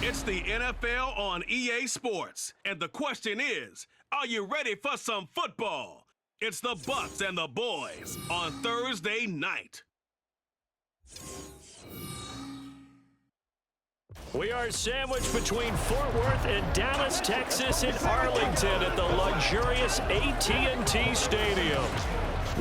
It's the NFL on EA Sports, and the question is, are you ready for some football? It's the Bucs and the Boys on Thursday night. We are sandwiched between Fort Worth and Dallas, Texas, in Arlington at the luxurious AT&T Stadium.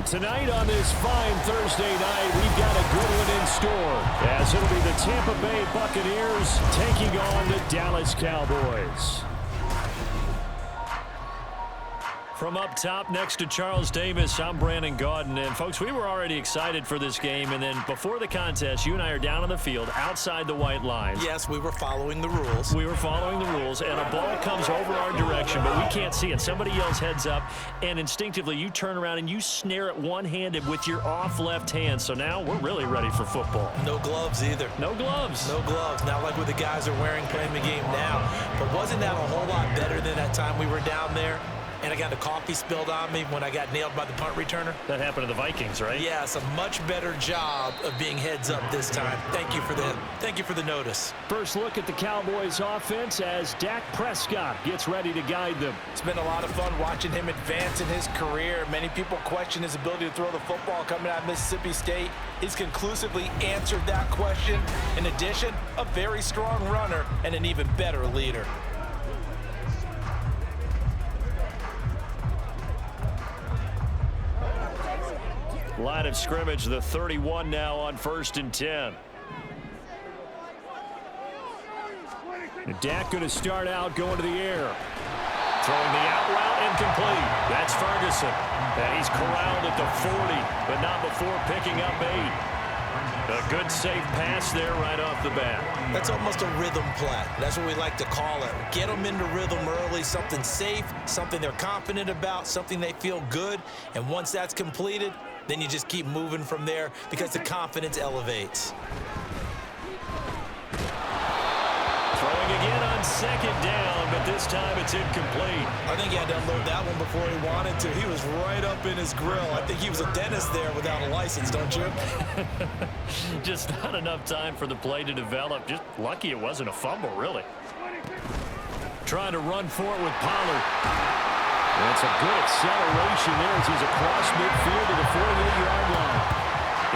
Tonight on this fine Thursday night, we've got a good one in store, as it'll be the Tampa Bay Buccaneers taking on the Dallas Cowboys. From up top next to Charles Davis, I'm Brandon Gaudin. And, folks, we were already excited for this game. And then before the contest, you and I are down on the field outside the white line. Yes, we were following the rules. We were following the rules, and a ball comes over our direction, but we can't see it. Somebody yells heads up, and instinctively you turn around and you snare it one-handed with your off left hand. So now we're really ready for football. No gloves either. No gloves. No gloves. Not like what the guys are wearing playing the game now. But wasn't that a whole lot better than that time we were down there? And I got the coffee spilled on me when I got nailed by the punt returner. That happened to the Vikings, right? Yes, a much better job of being heads up this time. Thank you for the notice. First look at the Cowboys offense as Dak Prescott gets ready to guide them. It's been a lot of fun watching him advance in his career. Many people question his ability to throw the football coming out of Mississippi State. He's conclusively answered that question. In addition, a very strong runner and an even better leader. Line of scrimmage, the 31 now on 1st and 10. And Dak going to start out going to the air. Throwing the out route incomplete. That's Ferguson. And he's corralled at the 40, but not before picking up 8. A good safe pass there right off the bat. That's almost a rhythm play. That's what we like to call it. Get them into rhythm early, something safe, something they're confident about, something they feel good. And once that's completed, then you just keep moving from there because the confidence elevates. Throwing again on 2nd down, but this time it's incomplete. I think he had to unload that one before he wanted to. He was right up in his grill. I think he was a dentist there without a license, don't you? Just not enough time for the play to develop. Just lucky it wasn't a fumble, really. Trying to run for it with Pollard. That's a good acceleration there as he's across midfield to the 48-yard line.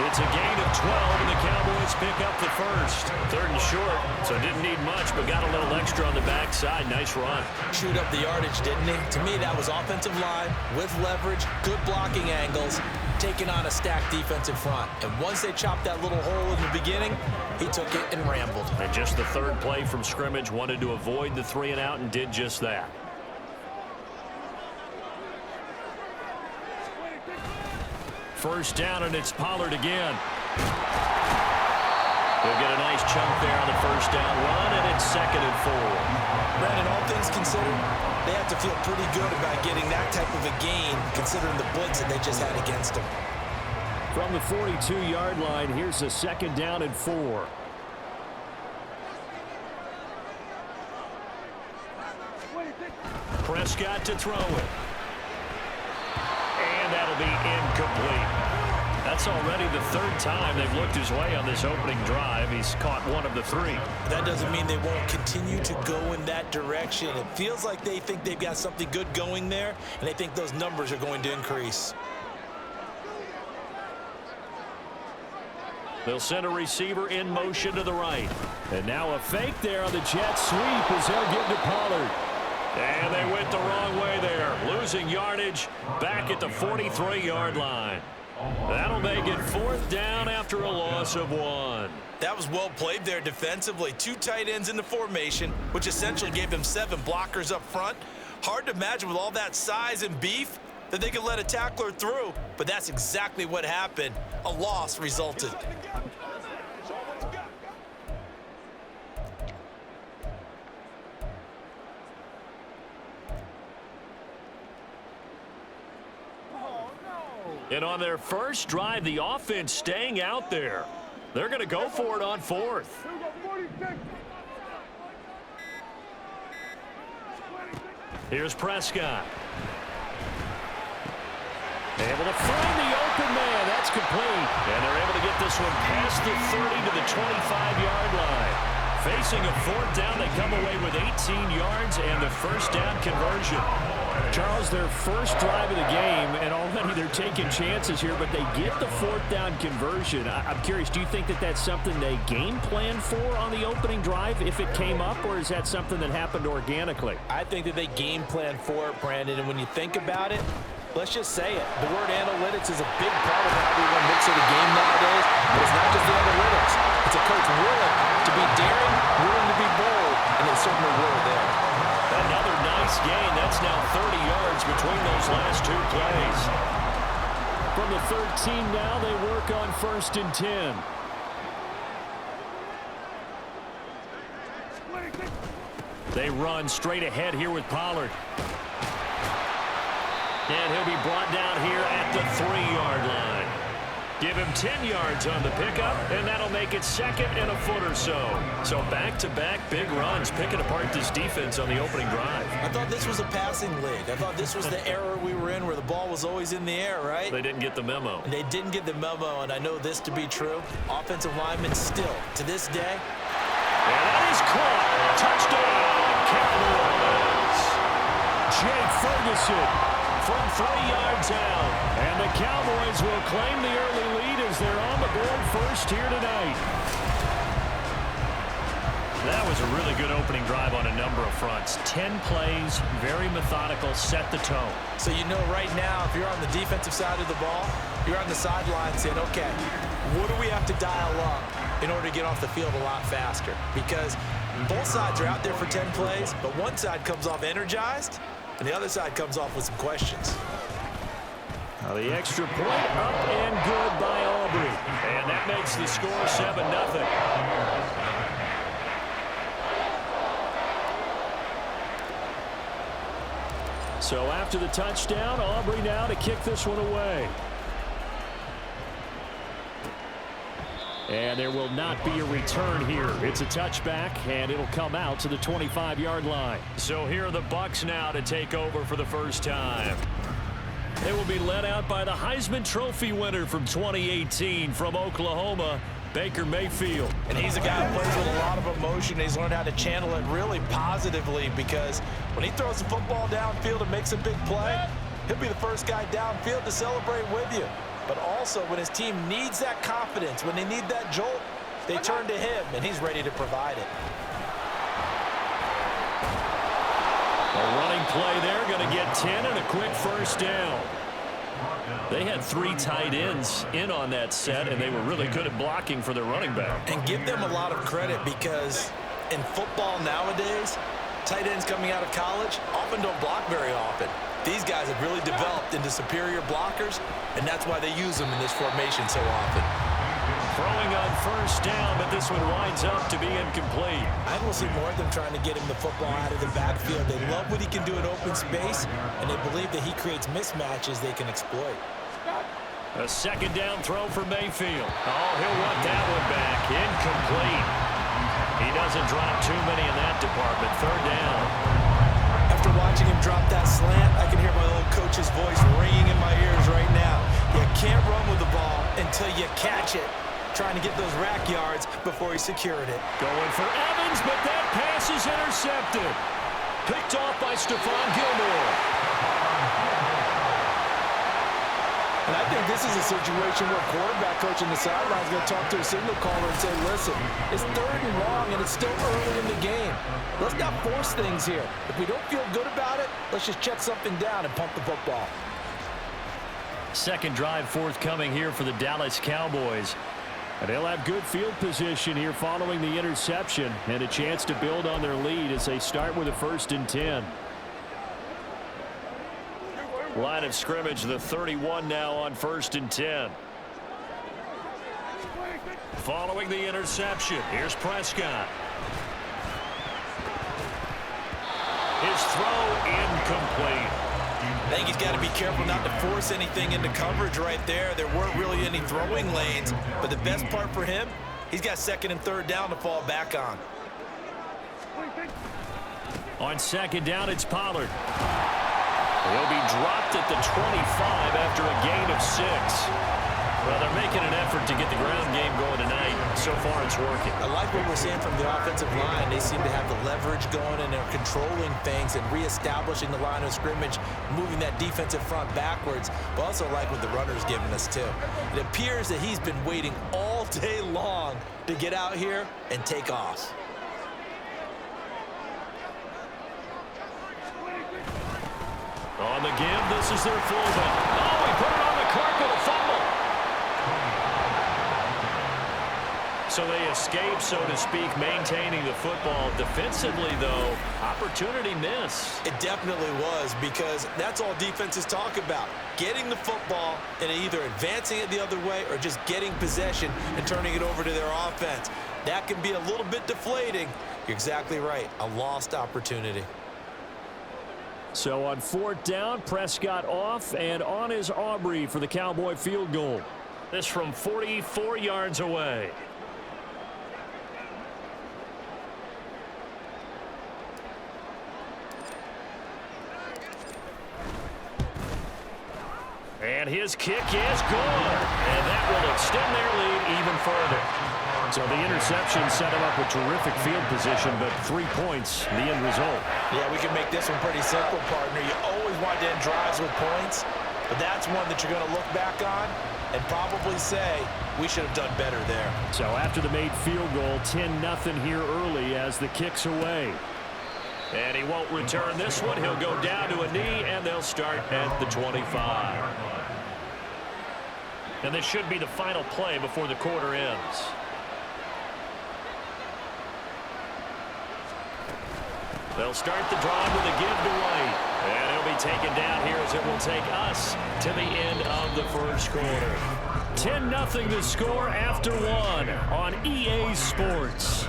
It's a gain of 12, and the Cowboys pick up the first. 3rd and short, so didn't need much, but got a little extra on the backside. Nice run. Chewed up the yardage, didn't he? To me, that was offensive line with leverage, good blocking angles, taking on a stacked defensive front. And once they chopped that little hole in the beginning, he took it and rambled. And just the 3rd play from scrimmage, wanted to avoid the 3 and out and did just that. First down, and it's Pollard again. They'll get a nice chunk there on the first down run, and it's 2nd and 4. Brandon, all things considered, they have to feel pretty good about getting that type of a gain, considering the blitz that they just had against them. From the 42-yard line, here's a 2nd down and 4. Prescott to throw it. And that'll be incomplete. That's already the 3rd time they've looked his way on this opening drive. He's caught 1 of the 3. That doesn't mean they won't continue to go in that direction. It feels like they think they've got something good going there, and they think those numbers are going to increase. They'll send a receiver in motion to the right. And now a fake there on the jet sweep as they'll get to Pollard. And they went the wrong way there, losing yardage back at the 43-yard line. That'll make it 4th down after a loss of 1. That was well played there defensively. 2 tight ends in the formation, which essentially gave them 7 blockers up front. Hard to imagine with all that size and beef that they could let a tackler through, but that's exactly what happened. A loss resulted. And on their first drive, the offense staying out there. They're going to go for it on 4th. Here's Prescott. Able to find the open man. That's complete. And they're able to get this one past the 30 to the 25-yard line. Facing a fourth down, they come away with 18 yards and the first down conversion. Charles, their first drive of the game, and already they're taking chances here, but they get the fourth down conversion. I'm curious, do you think that that's something they game plan for on the opening drive if it came up, or is that something that happened organically? I think that they game plan for it, Brandon, and when you think about it, let's just say it. The word analytics is a big part of how everyone looks at the game nowadays, but it's not just the analytics. It's a coach willing to be daring, willing to be bold, and they certainly were there. Another nice gain. That's now 30 yards between those last two plays. From the 13 now, they work on 1st and 10. They run straight ahead here with Pollard. And he'll be brought down here at the 3-yard line. Give him 10 yards on the pickup, and that'll make it 2nd and a foot or so. So back-to-back big runs, picking apart this defense on the opening drive. I thought this was a passing league. I thought this was the era we were in where the ball was always in the air, right? They didn't get the memo. And they didn't get the memo, and I know this to be true. Offensive linemen still, to this day. And that is caught. Touchdown, Cowboys. Jake Ferguson from 3 yards out. And the Cowboys will claim the early lead as they're on the board first here tonight. That was a really good opening drive on a number of fronts. 10 plays, very methodical, set the tone. So you know right now, if you're on the defensive side of the ball, you're on the sideline saying, okay, what do we have to dial up in order to get off the field a lot faster? Because both sides are out there for 10 plays, but one side comes off energized, and the other side comes off with some questions. Now the extra point up and good by Aubrey. And that makes the score 7-0. So after the touchdown, Aubrey now to kick this one away. And there will not be a return here. It's a touchback, and it'll come out to the 25-yard line. So here are the Bucs now to take over for the first time. They will be led out by the Heisman Trophy winner from 2018 from Oklahoma, Baker Mayfield. And he's a guy who plays with a lot of emotion. He's learned how to channel it really positively because when he throws the football downfield and makes a big play, he'll be the first guy downfield to celebrate with you. But also when his team needs that confidence, when they need that jolt, they turn to him, and he's ready to provide it. A running play there, going to get 10 and a quick first down. They had 3 tight ends in on that set, and they were really good at blocking for their running back. And give them a lot of credit because in football nowadays, tight ends coming out of college often don't block very often. These guys have really developed into superior blockers, and that's why they use them in this formation so often. Throwing on first down, but this one winds up to be incomplete. I think we'll see more of them trying to get him the football out of the backfield. They love what he can do in open space, and they believe that he creates mismatches they can exploit. A second down throw for Mayfield. Oh, he'll want that one back. Incomplete. He doesn't drop too many in that department. Third down. After watching him drop that slant, I can hear my old coach's voice ringing in my ears right now. You can't run with the ball until you catch it. Trying to get those rack yards before he secured it. Going for Evans, but that pass is intercepted. Picked off by Stephon Gilmore. And I think this is a situation where quarterback coach in the sideline is going to talk to a signal caller and say, listen, it's 3rd and long and it's still early in the game. Let's not force things here. If we don't feel good about it, let's just check something down and pump the football. Second drive forthcoming here for the Dallas Cowboys. And they'll have good field position here following the interception and a chance to build on their lead as they start with a 1st and 10. Line of scrimmage, the 31 now on 1st and 10. Following the interception, here's Prescott. His throw incomplete. I think he's got to be careful not to force anything into coverage right there. There weren't really any throwing lanes, but the best part for him, he's got 2nd and 3rd down to fall back on. On 2nd down, it's Pollard. He'll be dropped at the 25 after a gain of 6. Well, they're making an effort to get the ground game going tonight. so far it's working. I like what we're seeing from the offensive line. They seem to have the leverage going, and they're controlling things and reestablishing the line of scrimmage, moving that defensive front backwards, but also like what the runner's giving us too. It appears that he's been waiting all day long to get out here and take off. On the give, this is their fullback. Oh, he put it on the clock with a fumble. So they escape, so to speak, maintaining the football. Defensively, though, opportunity miss. It definitely was, because that's all defenses talk about. Getting the football and either advancing it the other way or just getting possession and turning it over to their offense. That can be a little bit deflating. You're exactly right. A lost opportunity. So on 4th down, Prescott off, and on is Aubrey for the Cowboy field goal. This from 44 yards away. And his kick is good. And that will extend their lead even further. So the interception set him up with terrific field position, but 3 points, the end result. Yeah, we can make this one pretty simple, partner. You always want to end drives with points, but that's one that you're going to look back on and probably say, we should have done better there. So after the made field goal, 10-0 here early as the kick's away. And he won't return this one. He'll go down to a knee, and they'll start at the 25. And this should be the final play before the quarter ends. They'll start the drive with a give to White. And he'll be taken down here as it will take us to the end of the first quarter. 10-0 the score after 1 on EA Sports.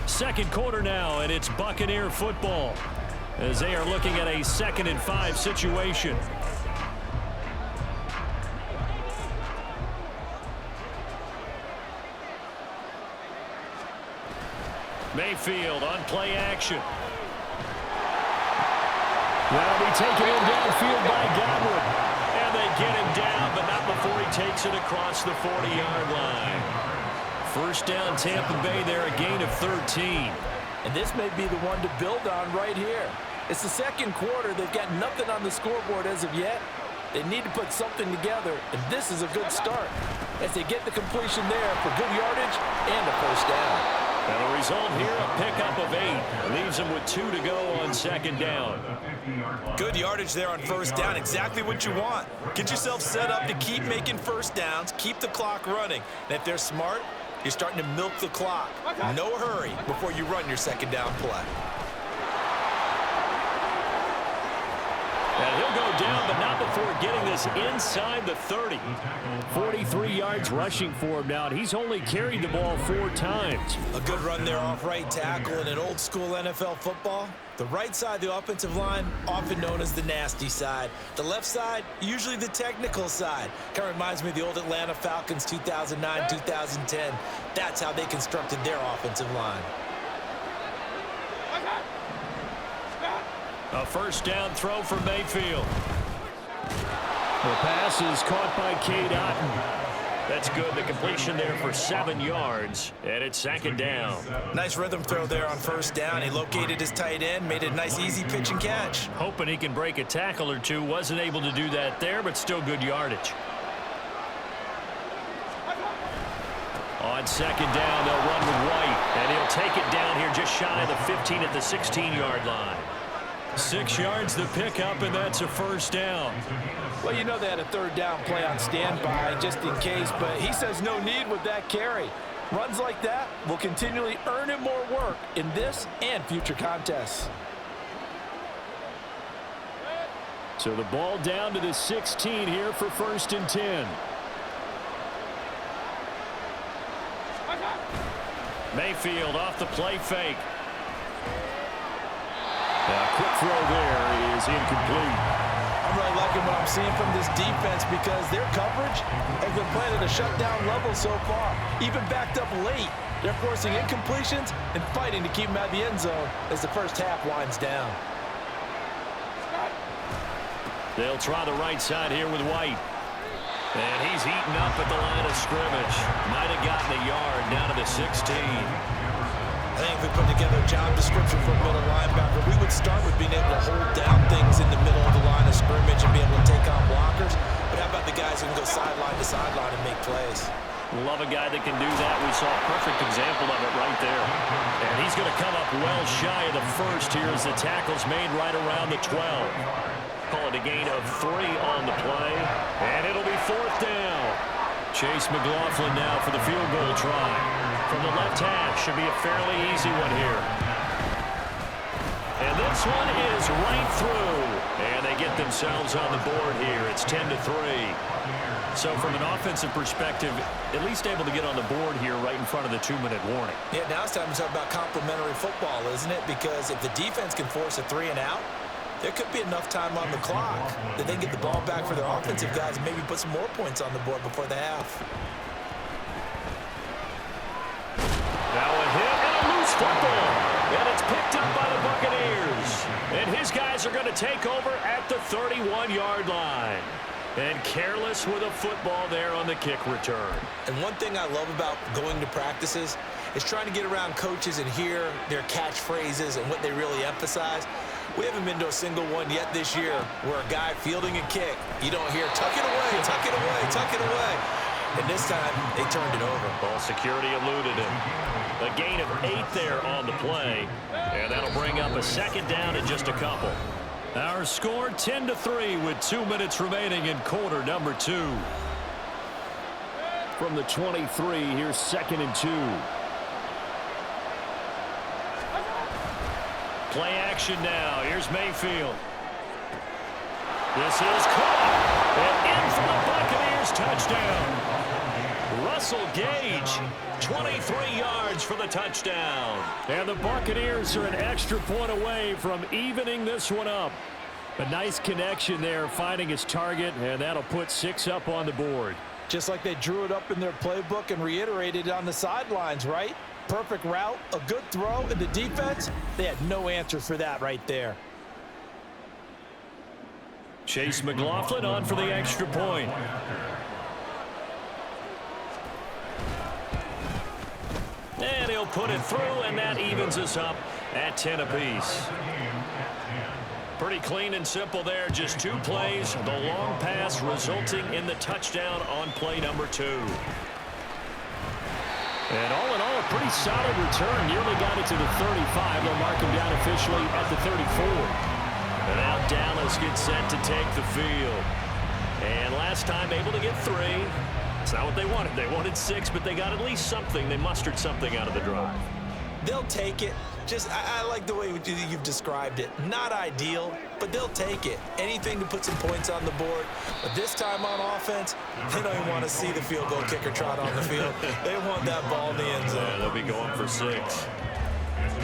Second quarter now, and it's Buccaneer football as they are looking at a 2nd and 5 situation. Mayfield on play action. That'll be taken in downfield by Godwin. And they get him down, but not before he takes it across the 40-yard line. First down, Tampa Bay there, a gain of 13. And this may be the one to build on right here. It's the second quarter. They've got nothing on the scoreboard as of yet. They need to put something together, and this is a good start as they get the completion there for good yardage and a first down. And the result here, a pickup of 8. Leaves them with 2 to go on 2nd down. Good yardage there on first down. Exactly what you want. Get yourself set up to keep making first downs, keep the clock running. And if they're smart, you're starting to milk the clock. No hurry before you run your 2nd down play. And he'll go down, but not before getting this inside the 30. 43 yards rushing for him now, and he's only carried the ball 4 times. A good run there off right tackle in an old-school NFL football. The right side of the offensive line, often known as the nasty side. The left side, usually the technical side. Kind of reminds me of the old Atlanta Falcons 2009-2010. That's how they constructed their offensive line. A first down throw for Mayfield. The pass is caught by Cade Otton. That's good. The completion there for 7 yards, and it's 2nd down. Nice rhythm throw there on first down. He located his tight end, made a nice easy pitch and catch. Hoping he can break a tackle or two. Wasn't able to do that there, but still good yardage. On 2nd down, they'll run with White, and he'll take it down here just shy of the 15 at the 16-yard line. 6 yards the pickup, and that's a first down. Well, you know they had a 3rd down play on standby just in case, but he says no need with that carry. Runs like that will continually earn him more work in this and future contests. So the ball down to the 16 here for 1st and 10. Mayfield off the play fake. A quick throw there is incomplete. I'm really liking what I'm seeing from this defense because their coverage has been playing at a shutdown level so far. Even backed up late, they're forcing incompletions and fighting to keep them out of the end zone as the first half winds down. They'll try the right side here with White. And he's He's eaten up at the line of scrimmage. Might have gotten a yard down to the 16. I think if we put together a job description for a middle linebacker, we would start with being able to hold down things in the middle of the line of scrimmage and be able to take on blockers. But how about the guys who can go sideline to sideline and make plays? Love a guy that can do that. We saw a perfect example of it right there. And he's going to come up well shy of the first here as the tackle's made right around the 12. Call it a gain of 3 on the play. And it'll be 4th down. Chase McLaughlin now for the field goal try. From the left hash, should be a fairly easy one here. And this one is right through. And they get themselves on the board here. It's 10-3. So from an offensive perspective, at least able to get on the board here right in front of the 2-minute warning. Yeah, now it's time to talk about complementary football, isn't it? Because if the defense can force a 3 and out, there could be enough time on the clock that they get the ball back for their offensive guys and maybe put some more points on the board before the half. Now a hit and a loose football. And it's picked up by the Buccaneers. And his guys are going to take over at the 31-yard line. And careless with a football there on the kick return. And one thing I love about going to practices is trying to get around coaches and hear their catchphrases and what they really emphasize. We haven't been to a single one yet this year where a guy fielding a kick, you don't hear, tuck it away, tuck it away, tuck it away. And this time, they turned it over. Ball security eluded him. A gain of 8 there on the play. And that'll bring up a 2nd down in just a couple. Our score 10-3 with 2 minutes remaining in quarter number 2. From the 23, here's 2nd and 2. Play action now. Here's Mayfield. This is caught. And in for the Buccaneers touchdown. Russell Gage, 23 yards for the touchdown. And the Buccaneers are an extra point away from evening this one up. A nice connection there, finding his target, and that'll put 6 up on the board. Just like they drew it up in their playbook and reiterated it on the sidelines, right? Perfect route, a good throw, and the defense, they had no answer for that right there. Chase McLaughlin on for the extra point. And he'll put it through, and that evens us up at 10 apiece. Pretty clean and simple there. Just 2 plays. The long pass resulting in the touchdown on play number 2. And all in all, a pretty solid return. Nearly got it to the 35. They'll mark him down officially at the 34. And now Dallas gets set to take the field. And last time able to get 3. It's not what they wanted. They wanted 6, but they got at least something. They mustered something out of the drive. They'll take it. I like the way you've described it. Not ideal, but they'll take it. Anything to put some points on the board. But this time on offense, they don't even want to see the field goal kicker trot on the field. They want that ball in the end zone. Yeah, they'll be going for 6.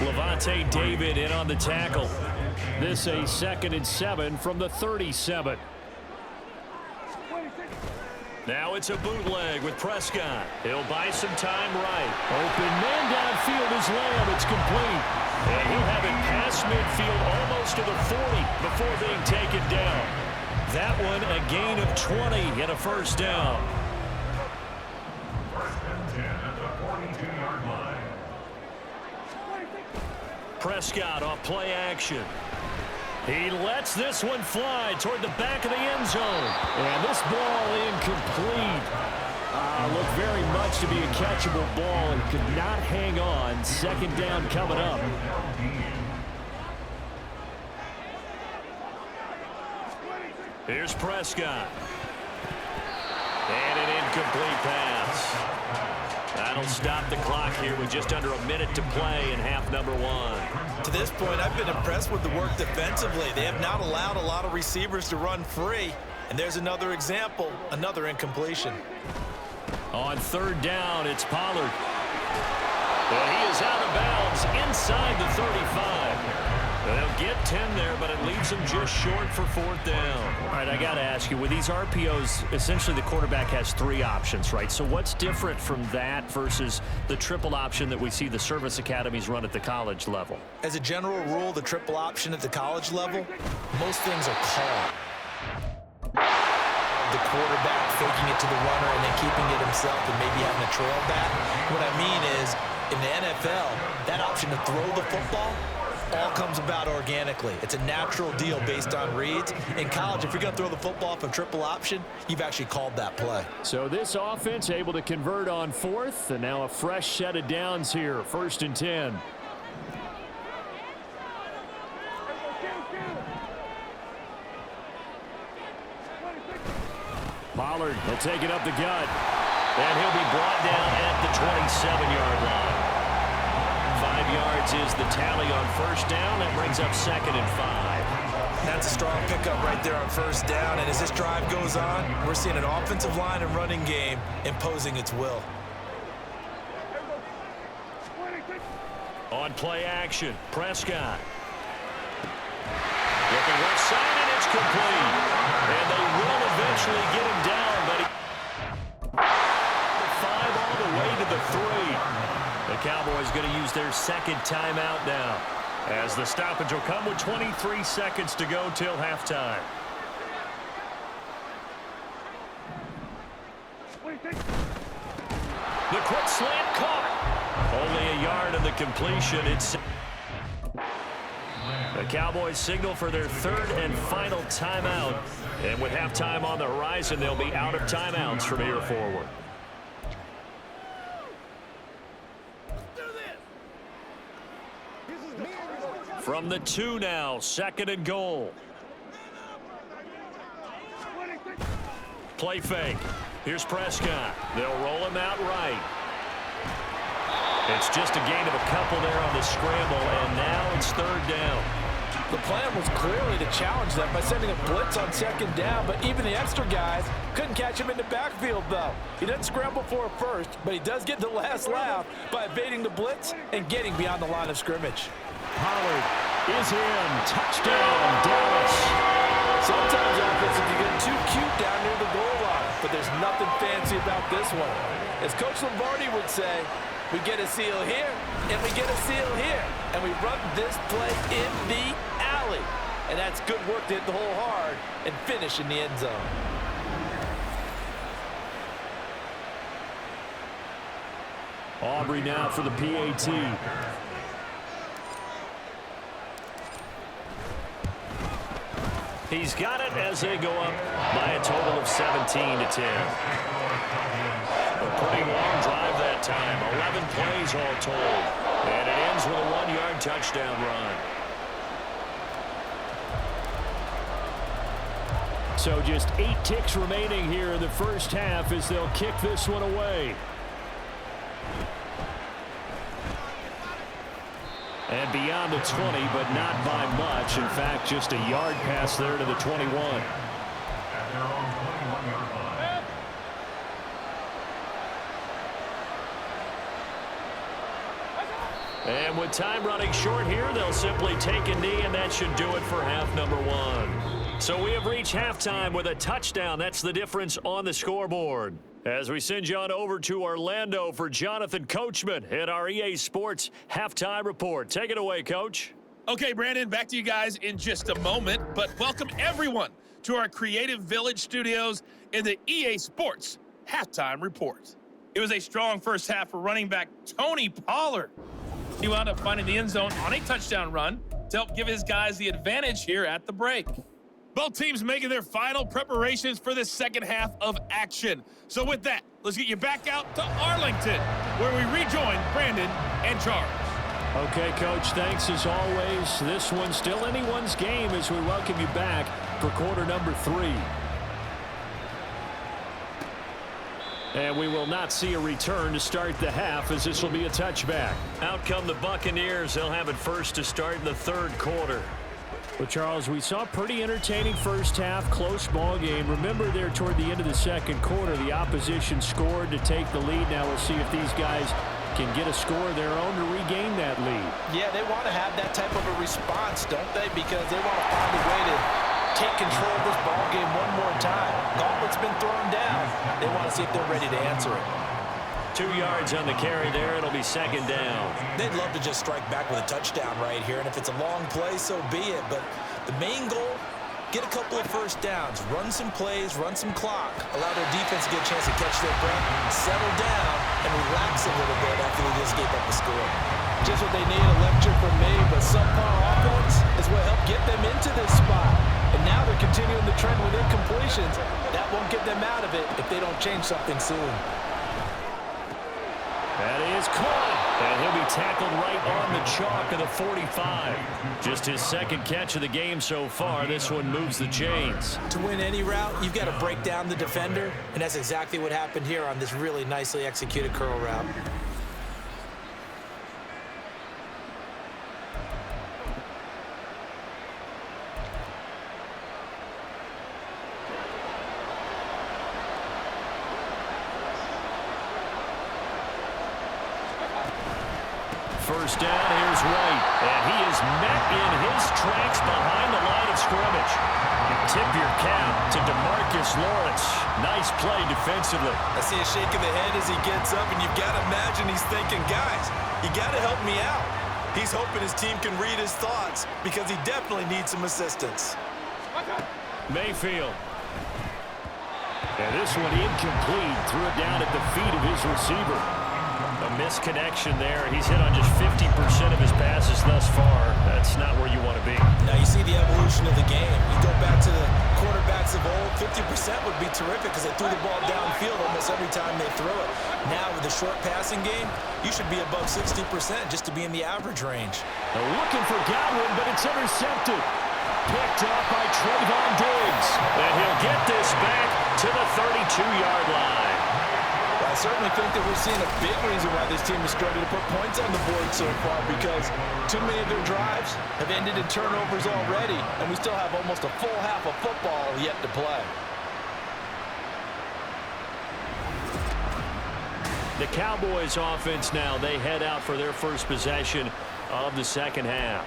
Levante David in on the tackle. This a 2nd and 7 from the 37. Now it's a bootleg with Prescott. He'll buy some time right. Open man downfield is Lamb. It's complete. And he'll have it past midfield almost to the 40 before being taken down. That one a gain of 20 and a 1st down. Prescott off play action. He lets this one fly toward the back of the end zone. And this ball incomplete. Looked very much to be a catchable ball and could not hang on. 2nd down coming up. Here's Prescott. And an incomplete pass. That'll stop the clock here with just under a minute to play in half number 1. To this point, I've been impressed with the work defensively. They have not allowed a lot of receivers to run free. And there's another example, another incompletion. On 3rd down, it's Pollard. And he is out of bounds inside the 35. They'll get 10 there, but it leaves them just short for 4th down. All right, I got to ask you, with these RPOs, essentially the quarterback has 3 options, right? So what's different from that versus the triple option that we see the service academies run at the college level? As a general rule, the triple option at the college level, most things are called. The quarterback faking it to the runner and then keeping it himself and maybe having a trail back. What I mean is, in the NFL, that option to throw the football all comes about organically. It's a natural deal based on reads. In college, if you're going to throw the football off a triple option, you've actually called that play. So this offense able to convert on fourth, and now a fresh set of downs here, 1st and 10. Pollard will take it up the gut, and he'll be brought down at the 27-yard line. 5 yards is the tally on 1st down. That brings up 2nd and 5. That's a strong pickup right there on 1st down, and as this drive goes on, we're seeing an offensive line and running game imposing its will. On play action, Prescott. Looking left side, and it's complete. And they will eventually get him down, but the 5 all the way to the 3. The Cowboys going to use their 2nd timeout now, as the stoppage will come with 23 seconds to go till halftime. The quick slant caught. Only a yard of the completion. It's the Cowboys signal for their 3rd and final timeout. And with halftime on the horizon, they'll be out of timeouts from here forward. From the 2 now, 2nd and goal. Play fake. Here's Prescott. They'll roll him out right. It's just a gain of a couple there on the scramble, and now it's 3rd down. The plan was clearly to challenge them by sending a blitz on 2nd down, but even the extra guys couldn't catch him in the backfield, though. He doesn't scramble for a first, but he does get the last laugh by evading the blitz and getting beyond the line of scrimmage. Pollard is in. Touchdown, Dallas. Sometimes offenses can get too cute down near the goal line, but there's nothing fancy about this one. As Coach Lombardi would say, we get a seal here, and we get a seal here, and we run this play in the alley. And that's good work to hit the hole hard and finish in the end zone. Aubrey now for the PAT. He's got it as they go up by a total of 17-10. A pretty long drive that time. 11 plays all told. And it ends with a 1-yard touchdown run. So just 8 ticks remaining here in the first half as they'll kick this one away. And beyond the 20, but not by much. In fact, just a yard pass there to the 21. And with time running short here, they'll simply take a knee, and that should do it for half number 1. So we have reached halftime with a touchdown. That's the difference on the scoreboard. As we send you on over to Orlando for Jonathan Coachman at our EA Sports Halftime Report. Take it away, Coach. Okay, Brandon, back to you guys in just a moment, but welcome everyone to our Creative Village studios in the EA Sports Halftime Report. It was a strong first half for running back Tony Pollard. He wound up finding the end zone on a touchdown run to help give his guys the advantage here at the break. Both teams making their final preparations for the second half of action. So with that, let's get you back out to Arlington, where we rejoin Brandon and Charles. Okay, Coach, thanks as always. This one's still anyone's game as we welcome you back for quarter number 3. And we will not see a return to start the half, as this will be a touchback. Out come the Buccaneers. They'll have it first to start in the 3rd quarter. Well, Charles, we saw a pretty entertaining first half, close ball game. Remember there toward the end of the 2nd quarter, the opposition scored to take the lead. Now we'll see if these guys can get a score of their own to regain that lead. Yeah, they want to have that type of a response, don't they? Because they want to find a way to take control of this ball game one more time. Gauntlet's been thrown down. They want to see if they're ready to answer it. 2 yards on the carry there. It'll be 2nd down. They'd love to just strike back with a touchdown right here, and if it's a long play, so be it. But the main goal get a couple of first downs, run some plays, run some clock, allow their defense to get a chance to catch their breath, settle down, and relax a little bit after they just gave up a score. Just what they need, a lecture from me, but subpar offense is what helped get them into this spot. And now they're continuing the trend with incompletions. That won't get them out of it if they don't change something soon. That is caught, and he'll be tackled right on the chalk of the 45. Just his second catch of the game so far. This one moves the chains. To win any route, you've got to break down the defender, and that's exactly what happened here on this really nicely executed curl route. First down, here's White, and he is met in his tracks behind the line of scrimmage. You tip your cap to DeMarcus Lawrence. Nice play defensively. I see a shake of the head as he gets up, and you've got to imagine he's thinking, guys, you got to help me out. He's hoping his team can read his thoughts because he definitely needs some assistance. Mayfield. And this one incomplete. Threw it down at the feet of his receiver. A misconnection there. He's hit on just 50% of his passes thus far. That's not where you want to be. Now you see the evolution of the game. You go back to the quarterbacks of old, 50% would be terrific because they threw the ball downfield almost every time they threw it. Now with the short passing game, you should be above 60% just to be in the average range. They're looking for Godwin, but it's intercepted. Picked up by Trayvon Diggs. And he'll get this back to the 32-yard line. I certainly think that we're seeing a big reason why this team is struggling to put points on the board so far, because too many of their drives have ended in turnovers already, and we still have almost a full half of football yet to play. The Cowboys offense now, they head out for their first possession of the second half.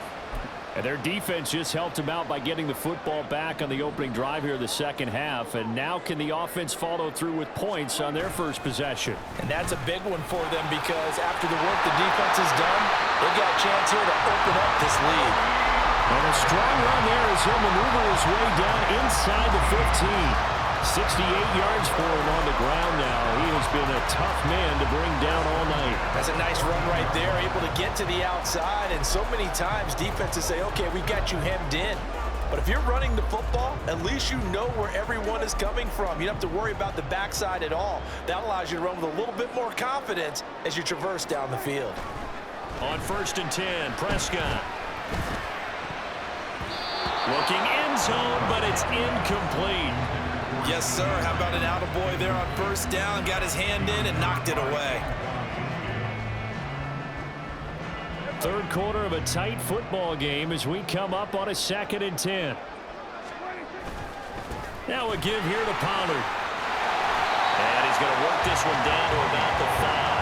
And their defense just helped them out by getting the football back on the opening drive here of the second half. And now can the offense follow through with points on their first possession? And that's a big one for them because after the work the defense has done, they've got a chance here to open up this lead. And a strong run there as he'll maneuver his way down inside the 15. 68 yards for him on the ground now. He has been a tough man to bring down all night. That's a nice run right there, able to get to the outside. And so many times defenses say, okay, we've got you hemmed in. But if you're running the football, at least you know where everyone is coming from. You don't have to worry about the backside at all. That allows you to run with a little bit more confidence as you traverse down the field. On 1st and 10, Prescott. Looking end zone, but it's incomplete. Yes, sir. How about an attaboy there on first down? Got his hand in and knocked it away. Third quarter of a tight football game as we come up on a 2nd and 10. Now a give here to Pollard. And he's going to work this one down to about the 5.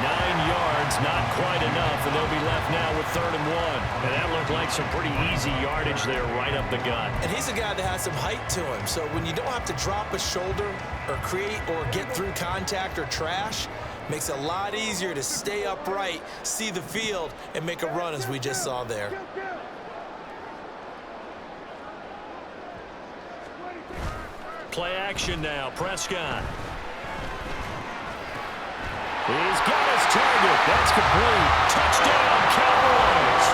9 yards, not quite enough, and they'll be left now with 3rd and 1. And that looked like some pretty easy yardage there right up the gut. And he's a guy that has some height to him, so when you don't have to drop a shoulder or create or get through contact or trash, makes it a lot easier to stay upright, see the field, and make a run as we just saw there. Play action now, Prescott. He's got his target. That's complete. Touchdown, Cowboys.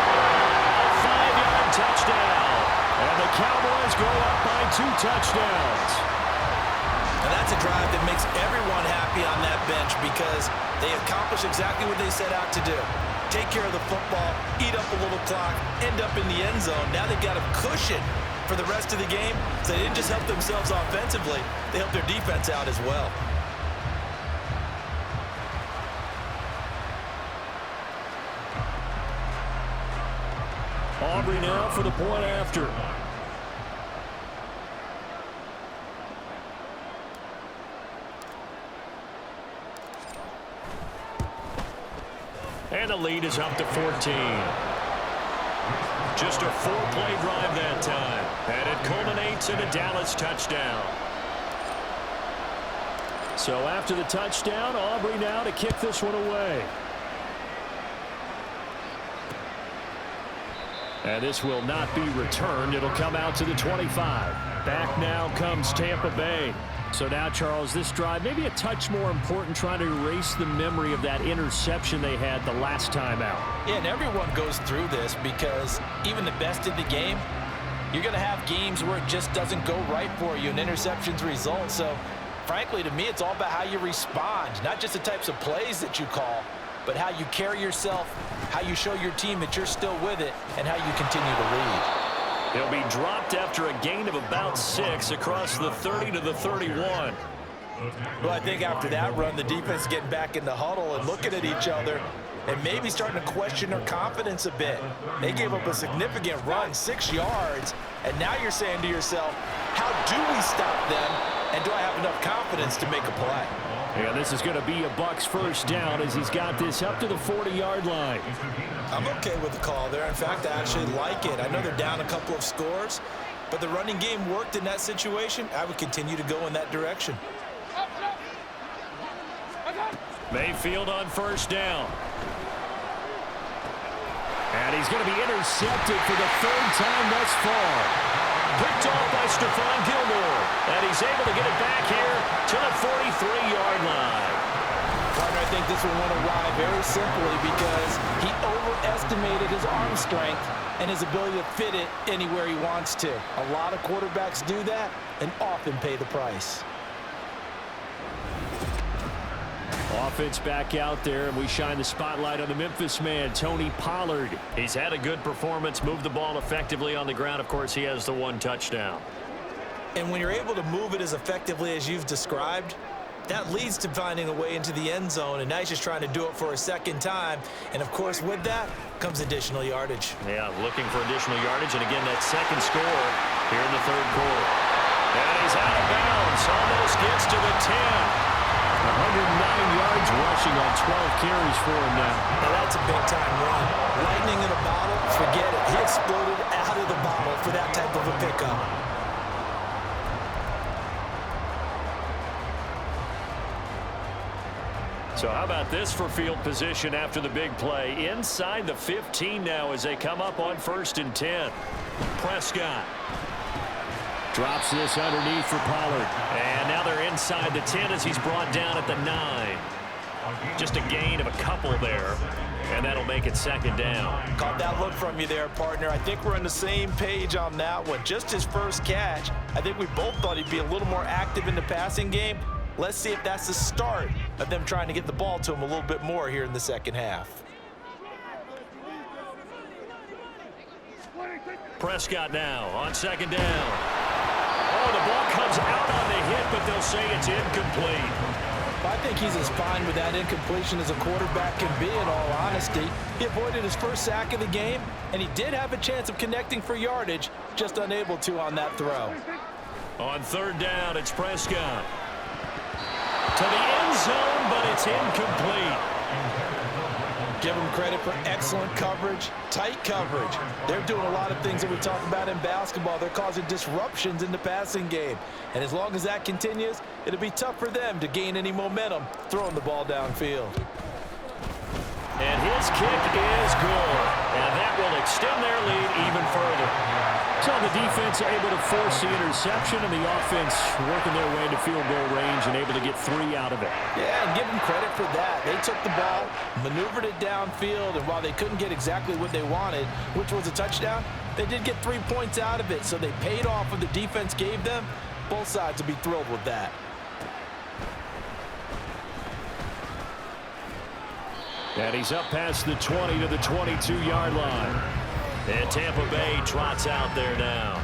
A 5-yard touchdown. And the Cowboys go up by 2 touchdowns. And that's a drive that makes everyone happy on that bench because they accomplish exactly what they set out to do. Take care of the football, eat up a little clock, end up in the end zone. Now they've got a cushion for the rest of the game. So they didn't just help themselves offensively, they helped their defense out as well. Aubrey now for the point after. And the lead is up to 14. Just a 4-play drive that time. And it culminates in a Dallas touchdown. So after the touchdown, Aubrey now to kick this one away. And this will not be returned. It'll come out to the 25. Back now comes Tampa Bay. So now, Charles, this drive maybe a touch more important, trying to erase the memory of that interception they had the last time out. Yeah, and everyone goes through this because even the best in the game, you're going to have games where it just doesn't go right for you and interceptions result. So, frankly, to me, it's all about how you respond, not just the types of plays that you call, but how you carry yourself, how you show your team that you're still with it, and how you continue to lead. He'll be dropped after a gain of about 6 across the 30 to the 31. Well, I think after that run, the defense getting back in the huddle and looking at each other and maybe starting to question their confidence a bit. They gave up a significant run, 6 yards, and now you're saying to yourself, how do we stop them, and do I have enough confidence to make a play? Yeah, this is going to be a Bucs first down as he's got this up to the 40-yard line. I'm okay with the call there. In fact, I actually like it. I know they're down a couple of scores, but the running game worked in that situation. I would continue to go in that direction. Mayfield on first down. And he's going to be intercepted for the 3rd time thus far. Picked off by Stephon Gilmore. And he's able to get it back here to the 43-yard line. Partner, I think this one went awry very simply because he overestimated his arm strength and his ability to fit it anywhere he wants to. A lot of quarterbacks do that and often pay the price. Offense back out there, and we shine the spotlight on the Memphis man, Tony Pollard. He's had a good performance, moved the ball effectively on the ground. Of course, he has the 1 touchdown. And when you're able to move it as effectively as you've described, that leads to finding a way into the end zone, and now he's just trying to do it for a second time. And, of course, with that comes additional yardage. Yeah, looking for additional yardage, and again, that second score here in the 3rd quarter. And he's out of bounds, almost gets to the 10. 109 yards rushing on 12 carries for him now. Now that's a big-time run. Lightning in a bottle, forget it. He exploded out of the bottle for that type of a pickup. So how about this for field position after the big play? Inside the 15 now as they come up on 1st and 10. Prescott drops this underneath for Pollard. And now they're inside the 10 as he's brought down at the 9. Just a gain of a couple there. And that'll make it 2nd down. Caught that look from you there, partner. I think we're on the same page on that one. Just his first catch. I think we both thought he'd be a little more active in the passing game. Let's see if that's the start of them trying to get the ball to him a little bit more here in the 2nd half. Prescott now on 2nd down. Oh, the ball comes out on the hit, but they'll say it's incomplete. I think he's as fine with that incompletion as a quarterback can be, in all honesty. He avoided his first sack of the game, and he did have a chance of connecting for yardage, just unable to on that throw. On 3rd down, it's Prescott. To the end zone, but it's incomplete. Give them credit for excellent coverage, tight coverage. They're doing a lot of things that we talk about in basketball. They're causing disruptions in the passing game. And as long as that continues, it'll be tough for them to gain any momentum throwing the ball downfield. And his kick is good. And that will extend their lead even further. So the defense able to force the interception, and the offense working their way into field goal range and able to get 3 out of it. Yeah, and give them credit for that. They took the ball, maneuvered it downfield, and while they couldn't get exactly what they wanted, which was a touchdown, they did get 3 points out of it, so they paid off what the defense gave them. Both sides will be thrilled with that. And he's up past the 20 to the 22-yard line. And Tampa Bay trots out there now.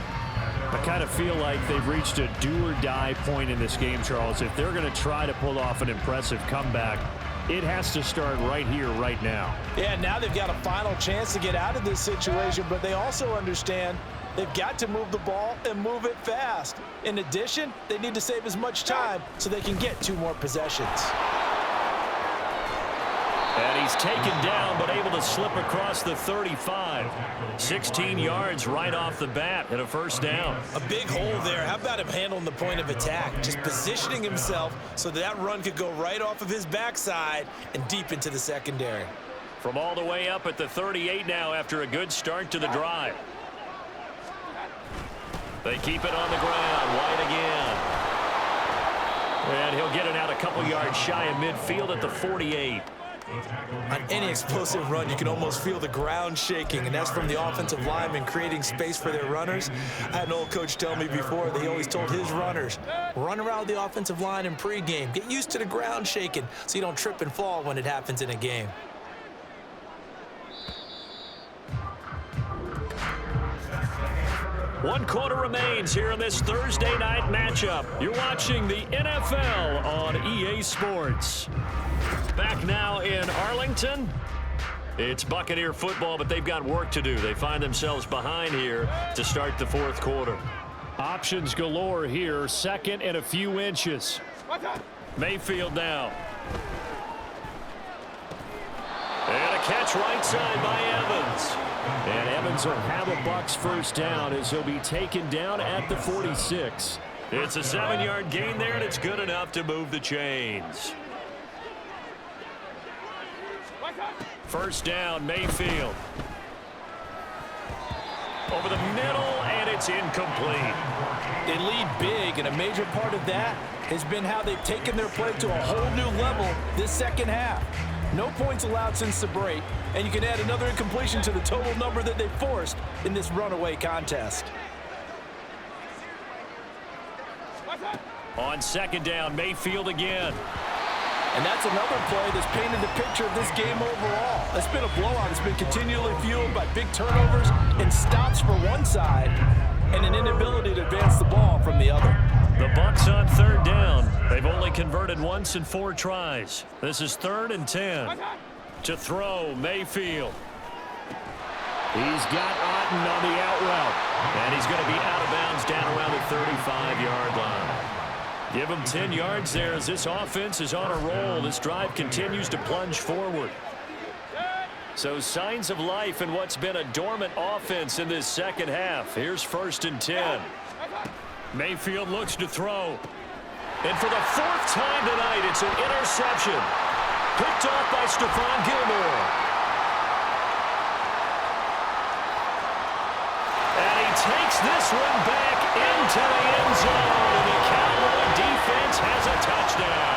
I kind of feel like they've reached a do-or-die point in this game, Charles. If they're going to try to pull off an impressive comeback, it has to start right here, right now. Yeah, now they've got a final chance to get out of this situation, but they also understand they've got to move the ball and move it fast. In addition, they need to save as much time so they can get 2 more possessions. And he's taken down, but able to slip across the 35. 16 yards right off the bat and a 1st down. A big hole there. How about him handling the point of attack? Just positioning himself so that run could go right off of his backside and deep into the secondary. From all the way up at the 38 now after a good start to the drive. They keep it on the ground. White again. And he'll get it out a couple yards shy of midfield at the 48. On any explosive run, you can almost feel the ground shaking, and that's from the offensive linemen creating space for their runners. I had an old coach tell me before, they always told his runners, run around the offensive line in pregame. Get used to the ground shaking so you don't trip and fall when it happens in a game. One quarter remains here in this Thursday night matchup. You're watching the NFL on EA Sports. Back now in Arlington. It's Buccaneer football, but they've got work to do. They find themselves behind here to start the fourth quarter. Options galore here. Second and a few inches. Mayfield now. And a catch right side by Evans. And Evans will have a Bucs first down as he'll be taken down at the 46. It's a 7-yard gain there, and it's good enough to move the chains. First down, Mayfield. Over the middle, and it's incomplete. They lead big, and a major part of that has been how they've taken their play to a whole new level this second half. No points allowed since the break, and you can add another incompletion to the total number that they forced in this runaway contest. On second down, Mayfield again. And that's another play that's painted the picture of this game overall. It's been a blowout. It's been continually fueled by big turnovers and stops for one side and an inability to advance the ball from the other. The Bucs on third down. They've only converted once in 4 tries. This is 3rd and 10. To throw, Mayfield. He's got Otten on the out route. And he's going to be out of bounds down around the 35-yard line. Give him 10 yards there as this offense is on a roll. This drive continues to plunge forward. So signs of life in what's been a dormant offense in this second half. Here's 1st and 10. Mayfield looks to throw. And for the 4th time tonight, it's an interception. Picked off by Stephon Gilmore. And he takes this one back into the end zone. And the Cowboy defense has a touchdown.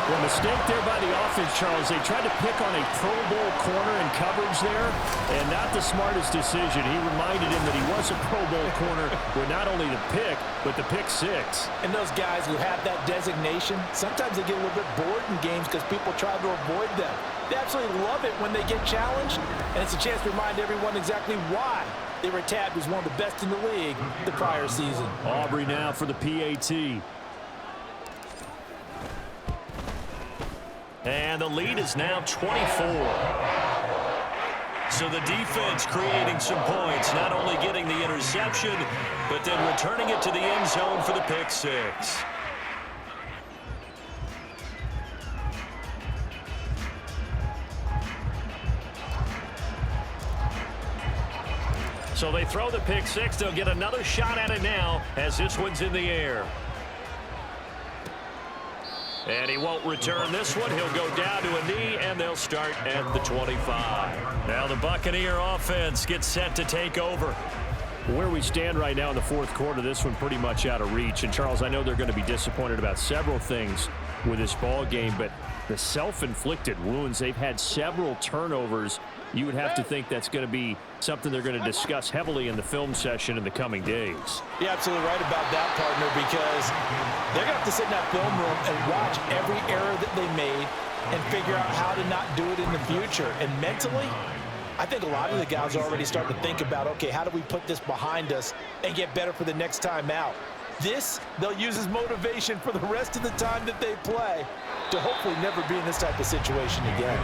Well, mistake there by the offense, Charles. They tried to pick on a Pro Bowl corner in coverage there, and not the smartest decision. He reminded him that he was a Pro Bowl corner with not only the pick, but the pick 6. And those guys who have that designation, sometimes they get a little bit bored in games because people try to avoid them. They absolutely love it when they get challenged, and it's a chance to remind everyone exactly why they were tabbed as one of the best in the league the prior season. Aubrey now for the PAT. And the lead is now 24. So the defense creating some points, not only getting the interception, but then returning it to the end zone for the pick 6. So they throw the pick 6. They'll get another shot at it now as this one's in the air. And he won't return this one. He'll go down to a knee, and they'll start at the 25. Now the Buccaneer offense gets set to take over. Where we stand right now in the 4th quarter, this one pretty much out of reach. And, Charles, I know they're going to be disappointed about several things with this ball game, but the self-inflicted wounds, they've had several turnovers. You would have to think that's going to be something they're going to discuss heavily in the film session in the coming days. You're absolutely right about that, partner, because they're going to have to sit in that film room and watch every error that they made and figure out how to not do it in the future. And mentally, I think a lot of the guys are already starting to think about, okay, how do we put this behind us and get better for the next time out? This, they'll use as motivation for the rest of the time that they play to hopefully never be in this type of situation again.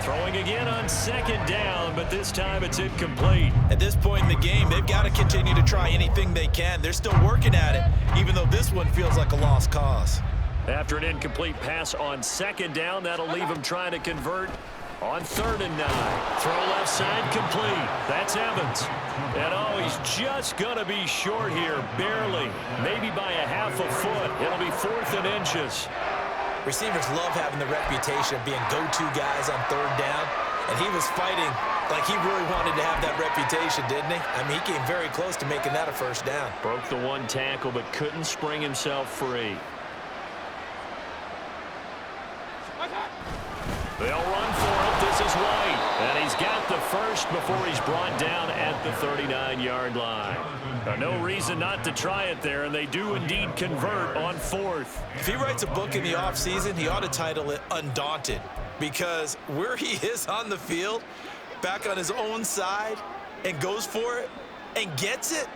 Throwing again on 2nd down, but this time it's incomplete. At this point in the game, they've got to continue to try anything they can. They're still working at it, even though this one feels like a lost cause. After an incomplete pass on 2nd down, that'll leave them trying to convert on 3rd and 9. Throw left side complete. That's Evans. And oh, he's just going to be short here, barely. Maybe by a half a foot. It'll be 4th and inches. Receivers love having the reputation of being go-to guys on third down, and he was fighting like he really wanted to have that reputation, didn't he? I mean, he came very close to making that a first down. Broke the one tackle, but couldn't spring himself free. They'll run for it. This is White. And he's got the first before he's brought down at the 39-yard line. No reason not to try it there, and they do indeed convert on fourth. If he writes a book in the offseason, he ought to title it Undaunted, because where he is on the field, back on his own side, and goes for it and gets it,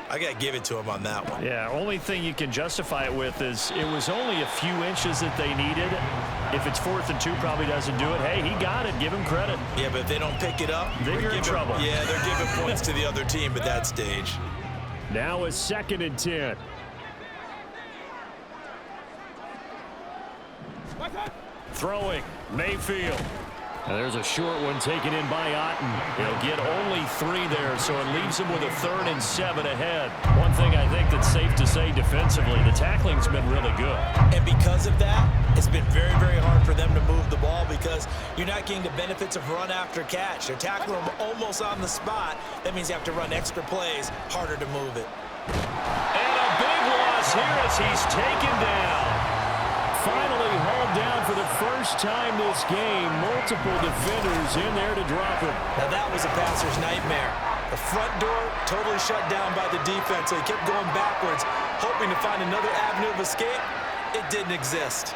I got to give it to him on that one. Yeah, only thing you can justify it with is it was only a few inches that they needed. If it's 4th and 2, probably doesn't do it. Hey, he got it. Give him credit. Yeah, but if they don't pick it up, then you're in trouble. Yeah, they're giving points to the other team at that stage. Now a 2nd and 10. Throwing, Mayfield. Now there's a short one taken in by Otten. He'll get only 3 there, so it leaves him with a 3rd and 7 ahead. One thing I think that's safe to say defensively, the tackling's been really good. And because of that, it's been very, very hard for them to move the ball because you're not getting the benefits of run after catch. They're tackling them almost on the spot. That means you have to run extra plays, harder to move it. And a big loss here as he's taken down. Finally hauled down for the first time this game. Multiple defenders in there to drop him. Now that was a passer's nightmare. The front door totally shut down by the defense, so he kept going backwards, hoping to find another avenue of escape. It didn't exist.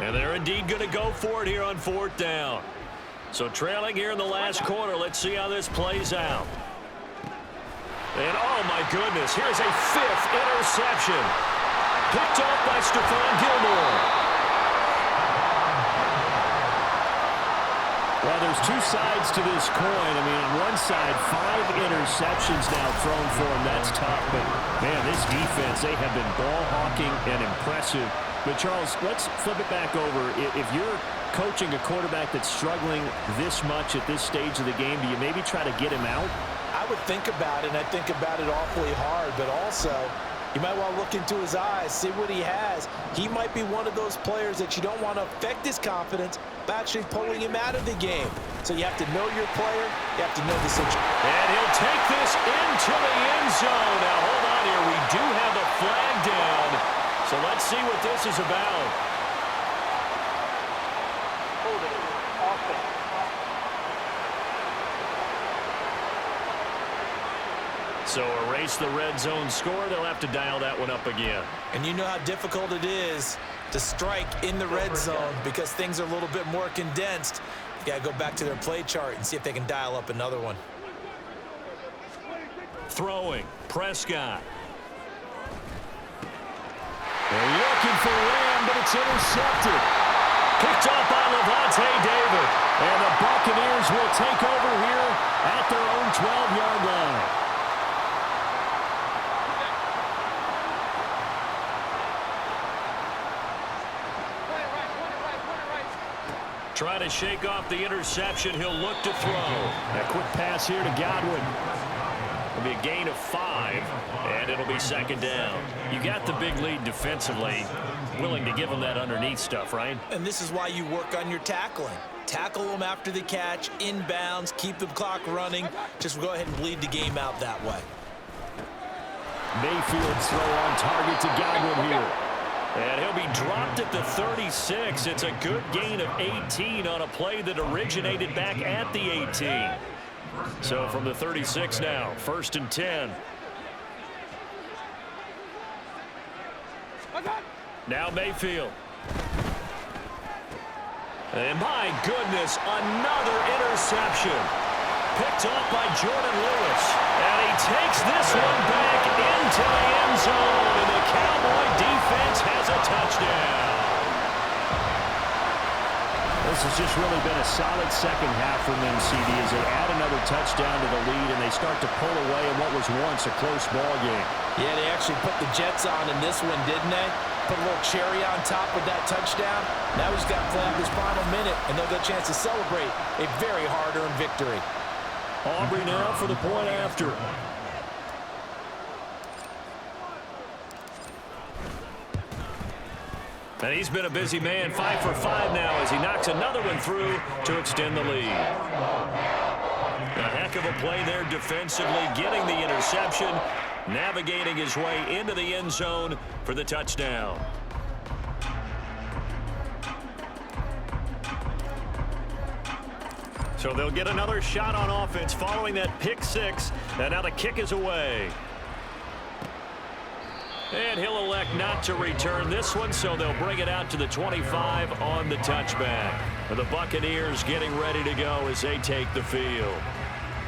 And they're indeed going to go for it here on 4th down. So trailing here in the last quarter. Let's see how this plays out. And oh my goodness, here's a 5th interception. Picked off by Stephon Gilmore. Well, there's 2 sides to this coin. I mean, on one side, 5 interceptions now thrown for him. That's tough. But, man, this defense, they have been ball hawking and impressive. But, Charles, let's flip it back over. If you're coaching a quarterback that's struggling this much at this stage of the game, do you maybe try to get him out? I would think about it, and I think about it awfully hard. But also, you might want to look into his eyes, see what he has. He might be one of those players that you don't want to affect his confidence by actually pulling him out of the game. So you have to know your player. You have to know the situation. And he'll take this into the end zone. Now, hold on here. We do have a flag down. So let's see what this is about. So erase the red zone score. They'll have to dial that one up again. And you know how difficult it is to strike in the red zone because things are a little bit more condensed. You got to go back to their play chart and see if they can dial up another one. Throwing, Prescott. They're looking for Lamb, but it's intercepted. Picked off by Levante David. And the Buccaneers will take over here at their own 12-yard line. Try to shake off the interception. He'll look to throw. A quick pass here to Godwin. It'll be a gain of 5, and it'll be 2nd down. You got the big lead defensively. Willing to give them that underneath stuff, right? And this is why you work on your tackling. Tackle them after the catch, inbounds, keep the clock running. Just go ahead and bleed the game out that way. Mayfield's throw on target to Godwin here. And he'll be dropped at the 36. It's a good gain of 18 on a play that originated back at the 18. So from the 36 now, 1st and 10. Now Mayfield. And my goodness, another interception. Picked off by Jordan Lewis. And he takes this one back into the end zone. And the Cowboy defense has a touchdown. This has just really been a solid second half from them, CD, as they add another touchdown to the lead and they start to pull away in what was once a close ball game. Yeah, they actually put the Jets on in this one, didn't they? put a little cherry on top with that touchdown. Now he's got to play out this final minute, and they'll get a chance to celebrate a very hard-earned victory. Aubrey now for the point after. And he's been a busy man, 5 for 5 now as he knocks another one through to extend the lead. A heck of a play there defensively, getting the interception, navigating his way into the end zone for the touchdown. So they'll get another shot on offense following that pick six, and now the kick is away. And he'll elect not to return this one, so they'll bring it out to the 25 on the touchback. The Buccaneers getting ready to go as they take the field.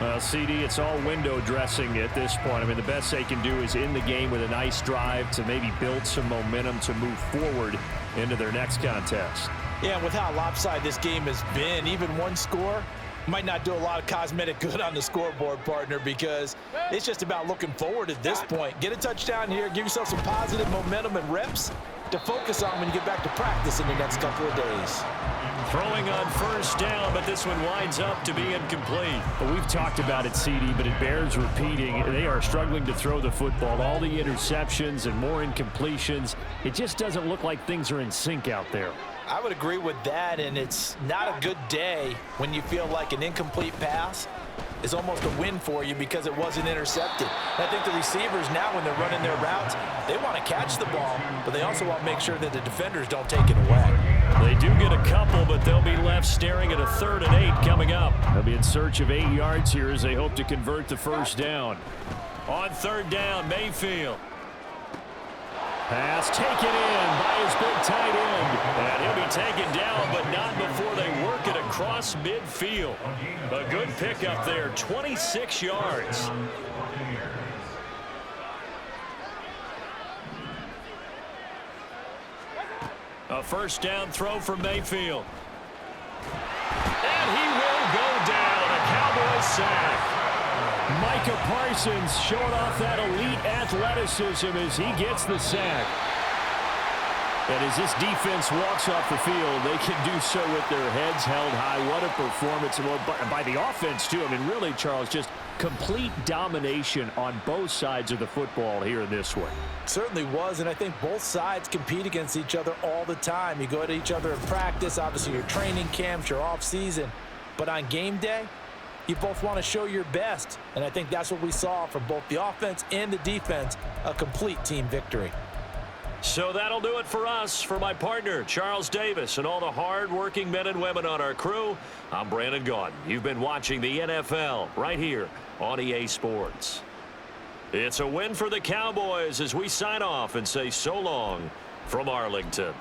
Well, CD, it's all window dressing at this point. I mean, the best they can do is in the game with a nice drive to maybe build some momentum to move forward into their next contest. Yeah, and with how lopsided this game has been, even one score might not do a lot of cosmetic good on the scoreboard, partner, because it's just about looking forward at this point. Get a touchdown here, give yourself some positive momentum and reps to focus on when you get back to practice in the next couple of days. Throwing on first down, but this one winds up to be incomplete. Well, we've talked about it, CD, but it bears repeating. They are struggling to throw the football. All the interceptions and more incompletions. It just doesn't look like things are in sync out there. I would agree with that, and it's not a good day when you feel like an incomplete pass is almost a win for you because it wasn't intercepted. And I think the receivers now, when they're running their routes, they want to catch the ball, but they also want to make sure that the defenders don't take it away. They do get a couple, but they'll be left staring at a 3rd and 8 coming up. They'll be in search of 8 yards here as they hope to convert the first down. On 3rd down, Mayfield. Pass taken in by his big tight end. And he'll be taken down, but not before they work it across midfield. A good pickup there, 26 yards. A first down throw from Mayfield. And he will go down. A Cowboys sack. Micah Parsons showing off that elite athleticism as he gets the sack. And as this defense walks off the field, they can do so with their heads held high. What a performance by the offense, too. I mean, really, Charles, just complete domination on both sides of the football here in this one. Certainly was, and I think both sides compete against each other all the time. You go at each other in practice, obviously your training camps, your off-season. But on game day, you both want to show your best, and I think that's what we saw from both the offense and the defense, a complete team victory. So that'll do it for us. For my partner, Charles Davis, and all the hard-working men and women on our crew, I'm Brandon Gaudin. You've been watching the NFL right here on EA Sports. It's a win for the Cowboys as we sign off and say so long from Arlington.